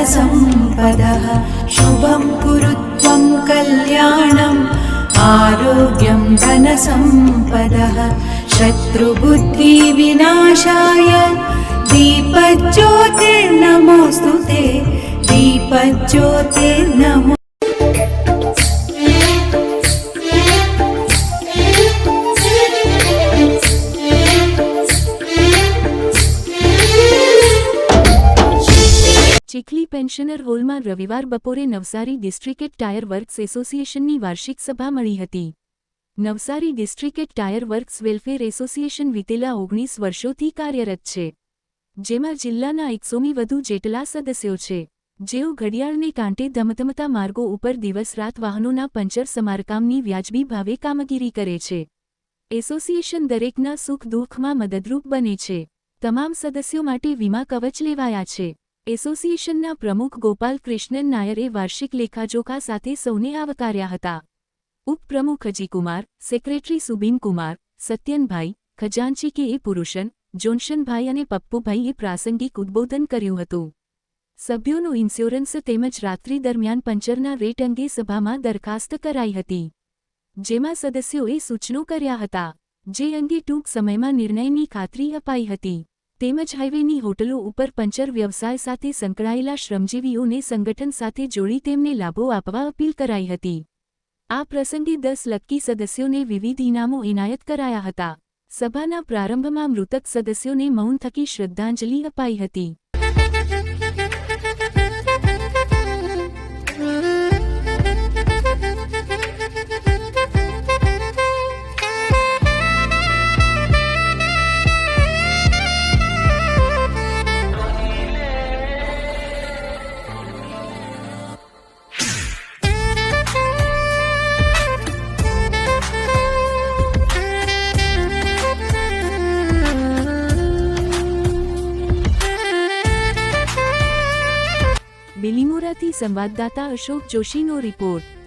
धनसम्पदः शुभं कुरु त्वं कल्याणम् आरोग्यं धनसम्पदः शत्रुबुद्धिविनाशाय दीपज्योतिर्नमोऽस्तु ते दीपज्योतिर्नमो। ચીખલી પેન્શનર હોલમાં રવિવાર બપોરે નવસારી ડિસ્ટ્રિક્ટ ટાયર વર્ક્સ એસોસિએશનની વાર્ષિક સભા મળી હતી। Navsari district tyre works welfare association વિતેલા 19 વર્ષોથી કાર્યરત છે, જેમાં જિલ્લાના 100થી વધુ જેટલા સદસ્યો છે, જેઓ ઘડિયાળને કાંટે ધમધમતા માર્ગો ઉપર દિવસ-રાત વાહનોના પંચર સમારકામની વ્યાજબી ભાવે કામગીરી કરે છે। એસોસિએશન દરેકના સુખ-દુઃખમાં મદદરૂપ બને છે। તમામ સદસ્યો માટે વીમા કવચ લેવાયા છે। એસોસિએશનના પ્રમુખ ગોપાલ કૃષ્ણન નાયરે વાર્ષિક લેખાજોખા સાથે સૌને આવકાર્યા હતા। ઉપપ્રમુખ અજીકુમાર, સેક્રેટરી સુબીનકુમાર, સત્યનભાઈ, ખજાનચી કે એ પુરુષન, જોનશનભાઈ અને પપ્પુભાઈએ પ્રાસંગિક ઉદ્બોધન કર્યું હતું। સભ્યોનું ઇન્સ્યોરન્સ તેમજ રાત્રિ દરમિયાન પંચરના રેટ અંગે સભામાં દરખાસ્ત કરાઈ હતી, જેમાં સદસ્યોએ સૂચનો કર્યા હતા, જે અંગે ટૂંક સમયમાં નિર્ણયની ખાતરી અપાઈ હતી। તેમજ હાઈવેની હોટલો ઉપર પંચર વ્યવસાય સાથે સંકળાયેલા શ્રમજીવીઓને સંગઠન સાથે જોડી તેમને લાભો આપવા અપીલ કરાઈ હતી। આ પ્રસંગે 10 લકી સદસ્યોને વિવિધ ઇનામો એનાયત કરાયા હતા। સભાના પ્રારંભમાં મૃતક સદસ્યોને મૌન થકી શ્રદ્ધાંજલિ અપાઈ હતી। બિલીમોરાથી સંવાદદાતા અશોક જોશીનો રિપોર્ટ।